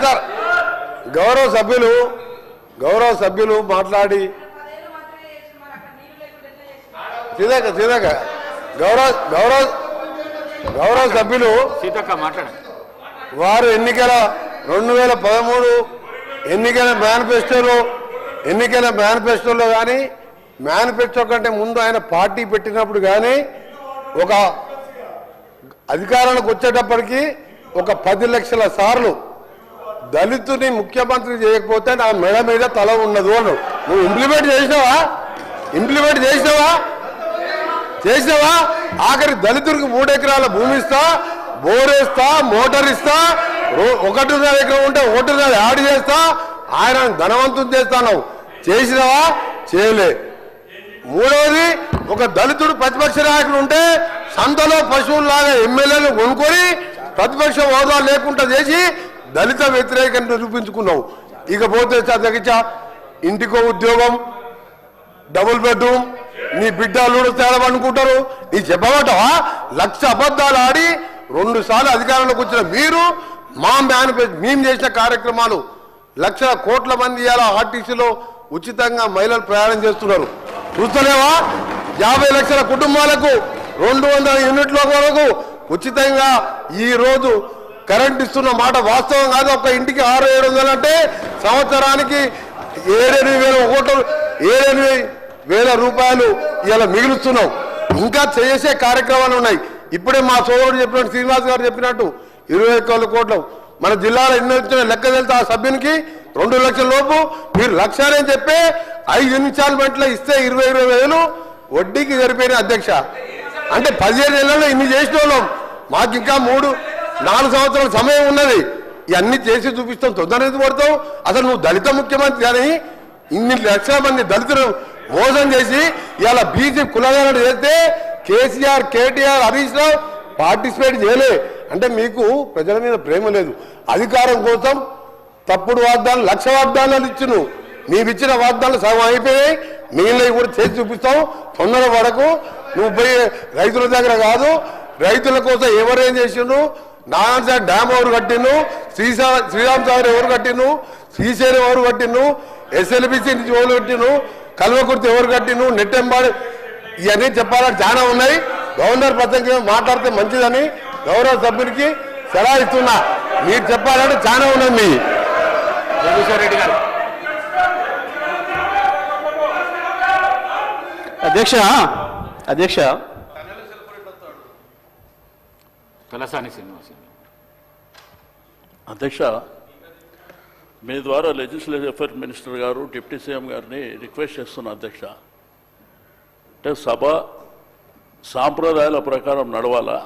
Sir గౌరవ సభ్యులు మాట్లాడి సీతక్క గౌరవ సభ్యులు వారు ఎన్నికల 2013 ఎన్నికల మేనిఫెస్టోలో కానీ మేనిఫెస్టో కంటే ముందు ఆయన పార్టీ పెట్టినప్పుడు కానీ ఒక అధికారానికి వచ్చేటప్పటికి ఒక 10 లక్షల సార్లు దళితుని ముఖ్యమంత్రి చేయకపోతే నా మెడ మీద తల ఉన్నదు అను. నువ్వు ఇంప్లిమెంట్ చేసినావా ఆఖరి దళితుడికి 3 ఎకరాల భూమి ఇస్తా, బోరేస్తా, మోటార్ ఇస్తా, 1.5 ఎకరం ఉంటే 1.5 యాడ్ చేస్తా, ఆయన ధనవంతుని చేస్తాను. చేసినావా? చేయలే. మూడవది, ఒక దళితుడు ప్రతిపక్ష నాయకుడు ఉంటే సంతలో పశువుల్లాగా ఎమ్మెల్యేలు కొనుక్కొని ప్రతిపక్ష హోదా లేకుండా చేసి దళిత వ్యతిరేకంగా నిరూపించుకున్నావు. ఇకపోతే తగ్గించా ఇంటికో ఉద్యోగం, డబుల్ బెడ్రూమ్, నీ బిడ్డలు తేడమనుకుంటారు. నీ చెప్పబట్టవా? 1,00,000 అబద్ధాలు ఆడి 2 సార్లు అధికారంలోకి వచ్చిన మీరు మేము చేసిన కార్యక్రమాలు 1,00,000 కోట్ల మంది ఇవాళ ఆర్టీసీలో ఉచితంగా మహిళలు ప్రయాణం చేస్తున్నారు. చూస్తలేవా? 50 లక్షల కుటుంబాలకు 200 యూనిట్ల వరకు ఉచితంగా ఈ రోజు కరెంట్ ఇస్తున్న మాట వాస్తవం కాదు. ఒక ఇంటికి 600-700 అంటే సంవత్సరానికి 7,000 రూపాయలు ఇలా మిగులుస్తున్నాం. ఇంకా చేసే కార్యక్రమాలు ఉన్నాయి. ఇప్పుడే మా సోదరుడు చెప్పినట్టు, శ్రీనివాస్ గారు చెప్పినట్టు 21 కోట్లు మన జిల్లాలో ఎన్ని వచ్చిన లెక్క వెళ్తే ఆ సభ్యునికి 2 లక్షల లోపు మీరు 1,00,000 అని చెప్పి 5 ఇన్స్టాల్మెంట్లో ఇస్తే 20,000 వడ్డీకి సరిపోయిన అధ్యక్ష. అంటే 15 నెలల్లో ఇన్ని చేసిన వాళ్ళం. మాకు ఇంకా 3-4 సంవత్సరాల సమయం ఉన్నది. ఇవన్నీ చేసి చూపిస్తాం. తొందరగా పడతావు. అసలు నువ్వు దళిత ముఖ్యమంత్రి కానీ ఇన్ని లక్షల మంది దళితులు మోసం చేసి ఇలా బీసీ కులగణన చేస్తే కేసీఆర్, కేటీఆర్, హరీష్ రావు పార్టిసిపేట్ చేయలే. అంటే మీకు ప్రజల మీద ప్రేమ లేదు. అధికారం కోసం తప్పుడు వాగ్దానాలు, 1,00,000 వాగ్దానాలు ఇచ్చును. నీవిచ్చిన వాగ్దానాలు సగం అయిపోయాయి. మిగిలినవి కూడా చేసి చూపిస్తావు. తొందర వరకు నువ్వు పోయి రైతుల దగ్గర కాదు, రైతుల కోసం ఎవరేం చేసిండ్రు, నారాయణ డ్యామ్ ఎవరు కట్టిండు, శ్రీరామ్ సాగర్ ఎవరు కట్టిండు, శ్రీశైలం ఎవరు కట్టిండు, ఎస్ఎల్బిసి నుంచి ఎవరు కట్టిండు, కల్వకుర్తి ఎవరు కట్టిండు, నెట్టెంబాడు, ఇవన్నీ చెప్పాలని చాలా ఉన్నాయి. గవర్నర్ ప్రసంగం మాట్లాడితే మంచిదని గౌరవ సభ్యునికి సలహా ఇస్తున్నా. మీరు చెప్పాలంటే చాలా ఉన్నది. మీ జగదీశ్వరరెడ్డి గారు. అధ్యక్ష అధ్యక్ష మీ ద్వారా లెజిస్లేటివ్ అఫైర్ మినిస్టర్ గారు, డిప్యూటీ సీఎం గారిని రిక్వెస్ట్ చేస్తున్నా అధ్యక్ష. అంటే సభ సాంప్రదాయాల ప్రకారం నడవాలా,